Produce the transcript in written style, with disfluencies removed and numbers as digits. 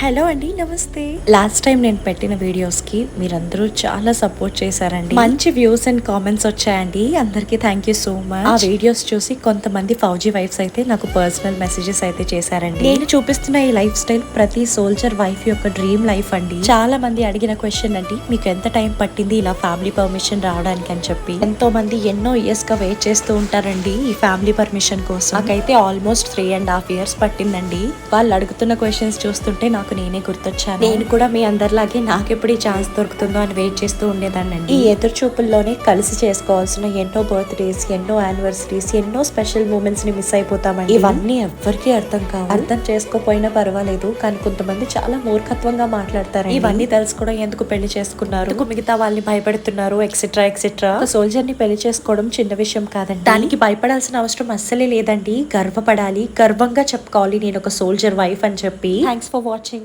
Hello అండి, నమస్తే. Last time నేను పెట్టిన వీడియోస్ కి మీరందరూ చాలా సపోర్ట్ చేశారండి. మంచి వ్యూస్ అండ్ కామెంట్స్ వచ్చాయండి. అందరికి థ్యాంక్ యూ సో మచ్. ఆ వీడియోస్ చూసి కొంతమంది ఫౌజీ వైఫ్స్ అయితే నాకు పర్సనల్ మెసేజెస్ అయితే చేశారండి. నేను చూపిస్తున్న ఈ లైఫ్ స్టైల్ ప్రతి సోల్జర్ వైఫ్ యొక్క డ్రీమ్ లైఫ్ అండి. చాలా మంది అడిగిన క్వశ్చన్ అండి, మీకు ఎంత టైం పట్టింది ఇలా ఫ్యామిలీ పర్మిషన్ రావడానికి అని చెప్పి. ఎంతో మంది ఎన్నో ఇయర్స్ గా వెయిట్ చేస్తూ ఉంటారండి ఈ ఫ్యామిలీ పర్మిషన్ కోసం. నాకైతే ఆల్మోస్ట్ 3.5 years పట్టిందండి. వాళ్ళు అడుగుతున్న క్వశ్చన్స్ చూస్తుంటే నాకు నేనే గుర్తొచ్చాను. నేను కూడా మీ అందరిలాగే నాకెప్పుడు ఈ ఛాన్స్ దొరుకుతుందో అని వెయిట్ చేస్తూ ఉండేదాన్నండి. ఈ ఎదురు చూపుల్లోనే కలిసి చేసుకోవాల్సిన ఎన్నో బర్త్డేస్, ఎన్నో యానివర్సరీస్, ఎన్నో స్పెషల్ మూమెంట్స్ ని మిస్ అయిపోతామండి. ఇవన్నీ ఎవ్వరికీ అర్థం కావు. అర్థం చేసుకోపోయినా పర్వాలేదు, కానీ కొంతమంది చాలా మూర్ఖత్వంగా మాట్లాడతారు. ఇవన్నీ తెలుసుకోవడం ఎందుకు పెళ్లి చేసుకున్నారు, మిగతా వాళ్ళని భయపెడుతున్నారు, ఎక్సెట్రా ఎక్సెట్రా. సోల్జర్ ని పెళ్లి చేసుకోవడం చిన్న విషయం కాదండి. దానికి భయపడాల్సిన అవసరం అస్సలే లేదండి. గర్వపడాలి, గర్వంగా చెప్పుకోవాలి నేను ఒక సోల్జర్ వైఫ్ అని చెప్పి. Thanks for watching.